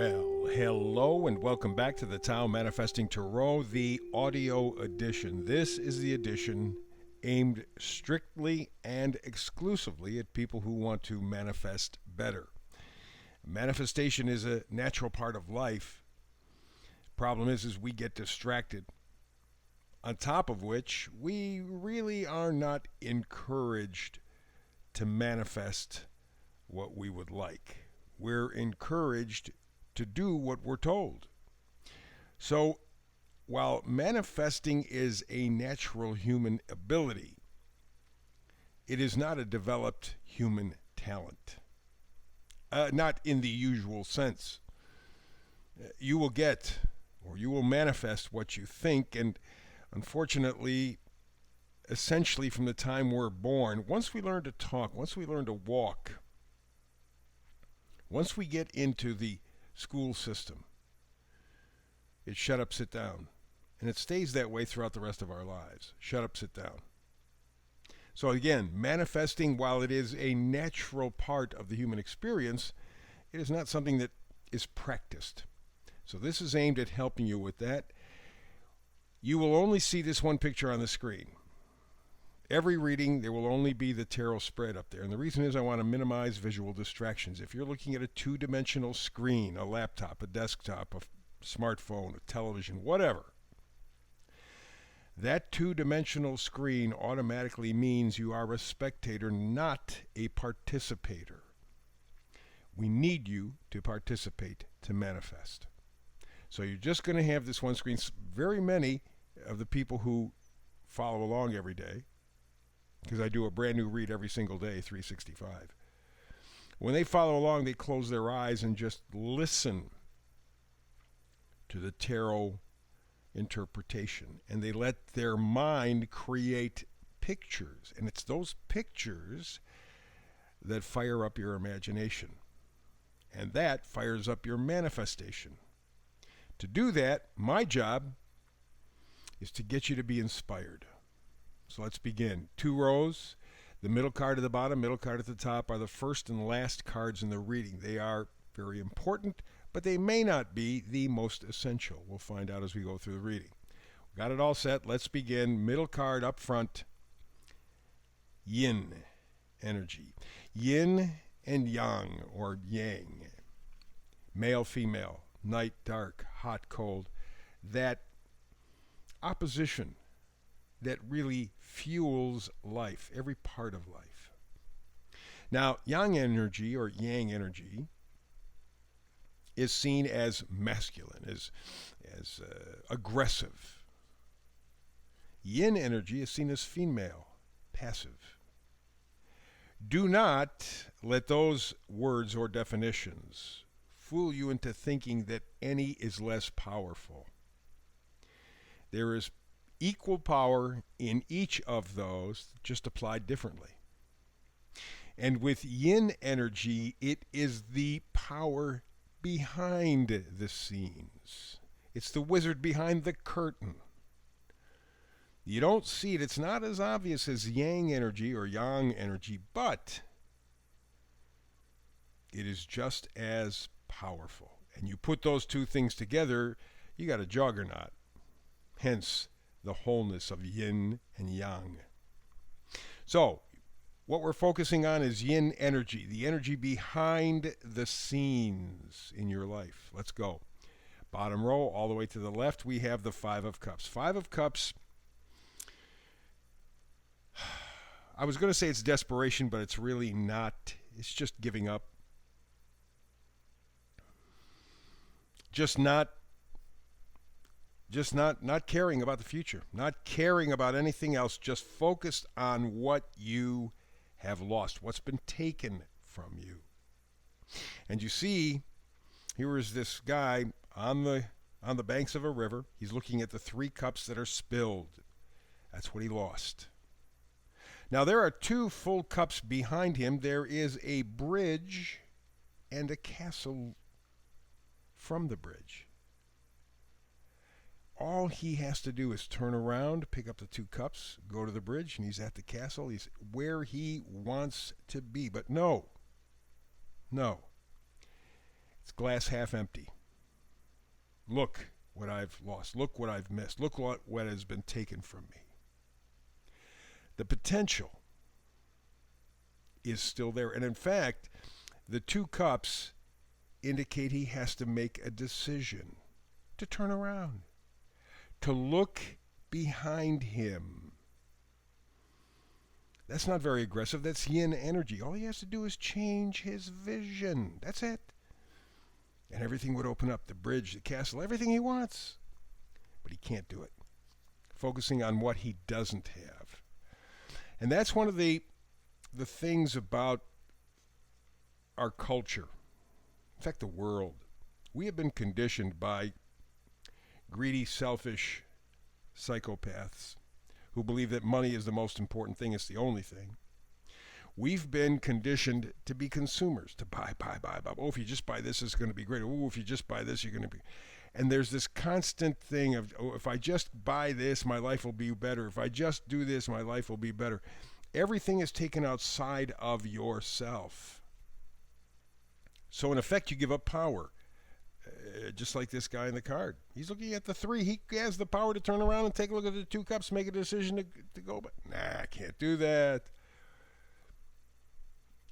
Well, hello and welcome back to the Tao Manifesting Tarot, the audio edition. This is the edition aimed strictly and exclusively at people who want to manifest better. Manifestation is a natural part of life. Problem is we get distracted. On top of which, we really are not encouraged to manifest what we would like. We're encouraged to do what we're told. So, while manifesting is a natural human ability, it is not a developed human talent. Not in the usual sense. You will get, or you will manifest what you think, and unfortunately, essentially from the time we're born, once we learn to talk, once we learn to walk, once we get into the school system, it's shut up, sit down. And it stays that way throughout the rest of our lives. Shut up, sit down. So again, manifesting, while it is a natural part of the human experience, it is not something that is practiced. So this is aimed at helping you with that. You will only see this one picture on the screen. Every reading, there will only be the tarot spread up there. And the reason is I want to minimize visual distractions. If you're looking at a two-dimensional screen, a laptop, a desktop, a smartphone, a television, whatever, that two-dimensional screen automatically means you are a spectator, not a participator. We need you to participate to manifest. So you're just going to have this one screen. Very many of the people who follow along every day, because I do a brand new read every single day, 365. When they follow along, they close their eyes and just listen to the tarot interpretation. And they let their mind create pictures. And it's those pictures that fire up your imagination. And that fires up your manifestation. To do that, my job is to get you to be inspired. So let's begin. 2 rows, the middle card at the bottom, middle card at the top are the first and last cards in the reading. They are very important, but they may not be the most essential. We'll find out as we go through the reading. Got it all set. Let's begin. Middle card up front, yin energy. Yin and yang, or yang. Male, female, night, dark, hot, cold. That opposition that really fuels life, every part of life. Now, yang energy or yang energy is seen as masculine, as aggressive. Yin energy is seen as female, passive. Do not let those words or definitions fool you into thinking that any is less powerful. There is equal power in each of those, just applied differently. And with yin energy, it is the power behind the scenes. It's the wizard behind the curtain. You don't see it. It's not as obvious as yang energy or yang energy, but it is just as powerful. And you put those two things together, you got a juggernaut. Hence, the wholeness of yin and yang. So, what we're focusing on is yin energy, the energy behind the scenes in your life. Let's go. Bottom row, all the way to the left, we have the 5 of Cups. 5 of Cups, I was going to say it's desperation, but it's really not. It's just giving up. Just not caring about the future, not caring about anything else, just focused on what you have lost, what's been taken from you. And you see, here is this guy on the banks of a river. He's looking at the 3 cups that are spilled. That's what he lost. Now there are 2 full cups behind him. There is a bridge and a castle from the bridge. All he has to do is turn around, pick up the 2 cups, go to the bridge, and he's at the castle. He's where he wants to be. But no. It's glass half empty. Look what I've lost. Look what I've missed. Look what has been taken from me. The potential is still there. And in fact, the 2 cups indicate he has to make a decision to turn around, to look behind him. That's not very aggressive. That's yin energy. All he has to do is change his vision. That's it. And everything would open up, the bridge, the castle, everything he wants. But he can't do it. Focusing on what he doesn't have. And that's one of the things about our culture. In fact, the world. We have been conditioned by greedy, selfish psychopaths who believe that money is the most important thing. It's the only thing. We've been conditioned to be consumers, to buy. Oh, if you just buy this, it's going to be great. Oh, if you just buy this, you're going to be... And there's this constant thing of, oh, if I just buy this, my life will be better. If I just do this, my life will be better. Everything is taken outside of yourself. So in effect, you give up power. Just like this guy in the card. He's looking at the 3. He has the power to turn around and take a look at the 2 cups, make a decision to go. But I can't do that.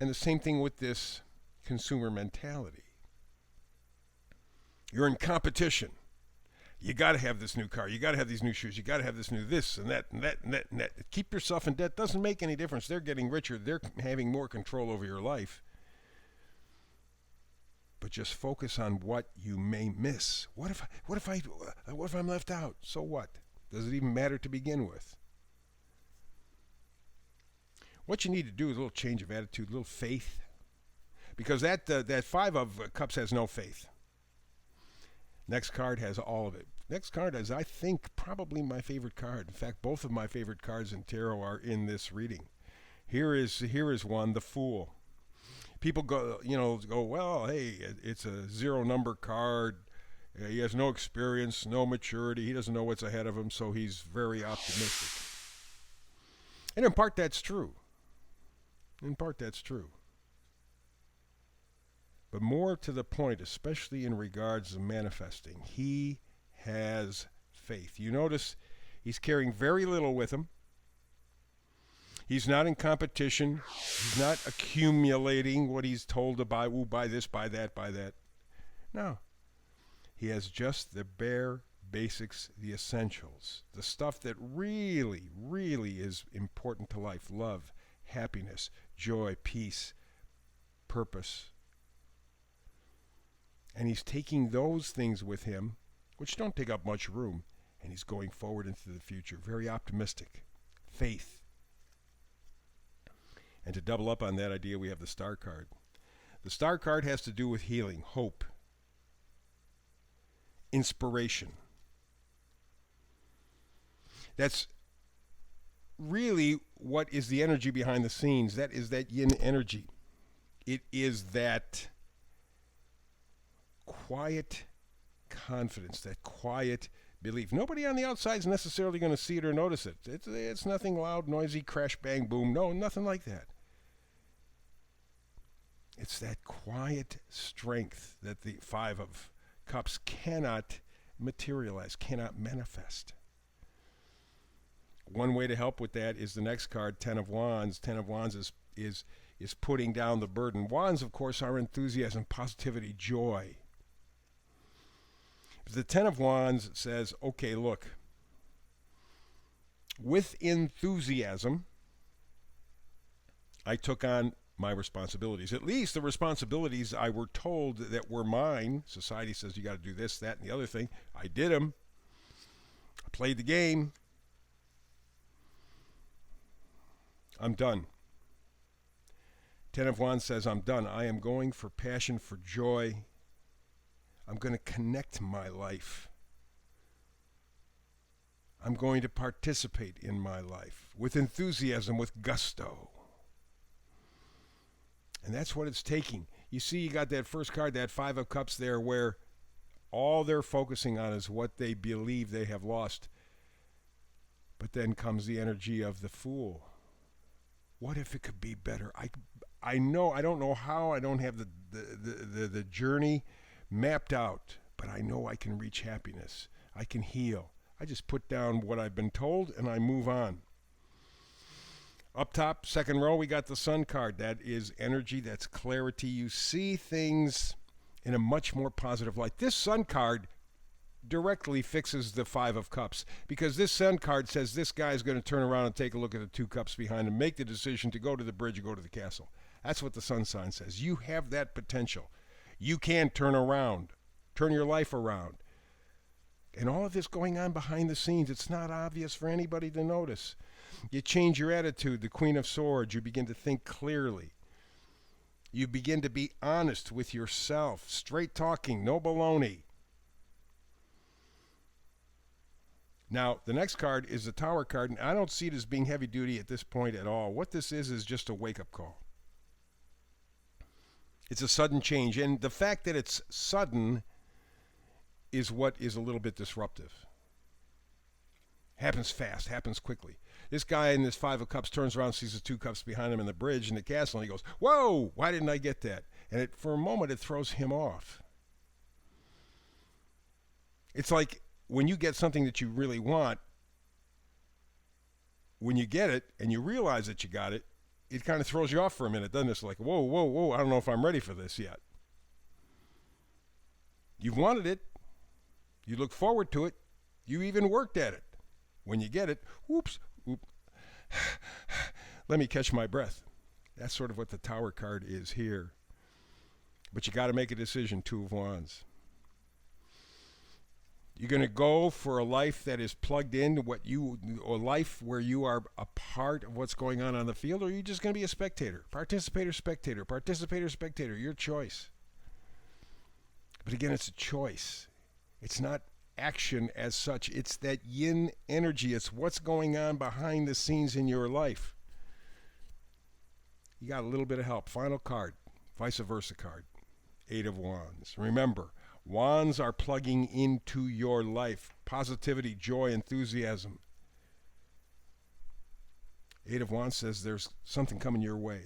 And the same thing with this consumer mentality. You're in competition. You got to have this new car. You got to have these new shoes. You got to have this new this and that and that and that and that. Keep yourself in debt. Doesn't make any difference. They're getting richer. They're having more control over your life. But just focus on what you may miss. What if I'm left out? So what? Does it even matter to begin with? What you need to do is a little change of attitude, a little faith, because that 5 of cups has no faith. Next card has all of it. Next card is, I think, probably my favorite card. In fact, both of my favorite cards in tarot are in this reading. Here is one, the Fool. People go, well, hey, it's a 0 number card. He has no experience, no maturity. He doesn't know what's ahead of him, so he's very optimistic. And in part, that's true. But more to the point, especially in regards to manifesting, he has faith. You notice he's carrying very little with him. He's not in competition. He's not accumulating what he's told to buy. Ooh, buy this, buy that, buy that. No. He has just the bare basics, the essentials, the stuff that really, really is important to life. Love, happiness, joy, peace, purpose. And he's taking those things with him, which don't take up much room, and he's going forward into the future. Very optimistic. Faith. And to double up on that idea, we have the Star card. The Star card has to do with healing, hope, inspiration. That's really what is the energy behind the scenes. That is that yin energy. It is that quiet confidence, that quiet belief. Nobody on the outside is necessarily going to see it or notice it. It's nothing loud, noisy, crash, bang, boom. No, nothing like that. It's that quiet strength that the 5 of Cups cannot materialize, cannot manifest. One way to help with that is the next card, 10 of Wands. 10 of Wands is putting down the burden. Wands, of course, are enthusiasm, positivity, joy. The 10 of Wands says, okay, look, with enthusiasm, I took on my responsibilities. At least the responsibilities I were told that were mine. Society says you got to do this, that, and the other thing. I did them. I played the game. I'm done. 10 of Wands says, I'm done. I am going for passion, for joy. I'm going to connect my life. I'm going to participate in my life with enthusiasm, with gusto. And that's what it's taking. You see, you got that first card, that 5 of Cups there, where all they're focusing on is what they believe they have lost. But then comes the energy of the Fool. What if it could be better? I know, I don't know how, I don't have the journey mapped out, but I know I can reach happiness. I can heal. I just put down what I've been told and I move on. Up top, second row, we got the Sun card. That is energy, that's clarity. You see things in a much more positive light. This Sun card directly fixes the Five of Cups, because this Sun card says this guy is going to turn around and take a look at the two cups behind him, make the decision to go to the bridge or go to the castle. That's what the Sun sign says. You have that potential. You can turn around, turn your life around. And all of this going on behind the scenes, it's not obvious for anybody to notice. You change your attitude, the Queen of Swords. You begin to think clearly. You begin to be honest with yourself, straight talking, no baloney. Now, the next card is the Tower card, and I don't see it as being heavy duty at this point at all. What this is just a wake-up call. It's a sudden change, and the fact that it's sudden is what is a little bit disruptive. Happens fast, happens quickly. This guy in this Five of Cups turns around, sees the two cups behind him in the bridge in the castle, and he goes, whoa, why didn't I get that? And for a moment, it throws him off. It's like when you get something that you really want, when you get it and you realize that you got it, it kind of throws you off for a minute, doesn't it? It's like, whoa, whoa, whoa, I don't know if I'm ready for this yet. You've wanted it. You look forward to it. You even worked at it. When you get it, whoops, let me catch my breath. That's sort of what the Tower card is here. But you got to make a decision, Two of Wands. You're going to go for a life that is plugged into or life where you are a part of what's going on the field, or are you just going to be a spectator? Participator, spectator, participator, spectator, your choice. But again, it's a choice. It's not action as such. It's that yin energy. It's what's going on behind the scenes in your life. You got a little bit of help. Final card, vice versa card, Eight of Wands. Remember, wands are plugging into your life. Positivity, joy, enthusiasm. Eight of Wands says there's something coming your way.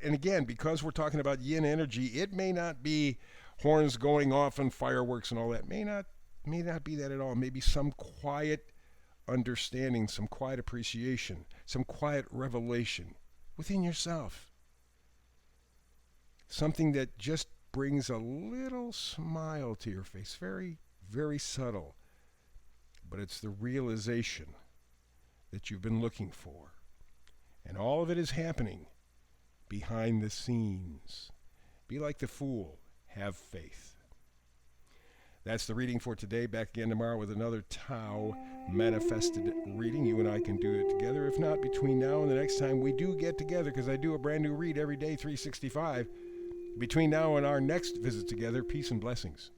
And again, because we're talking about yin energy, it may not be horns going off and fireworks and all that. May not be that at all. Maybe some quiet understanding, some quiet appreciation, some quiet revelation within yourself. Something that just brings a little smile to your face. Very, very subtle. But it's the realization that you've been looking for. And all of it is happening behind the scenes. Be like the Fool. Have faith. That's the reading for today. Back again tomorrow with another Tao manifested reading. You and I can do it together. If not, between now and the next time we do get together, because I do a brand new read every day, 365. Between now and our next visit together, peace and blessings.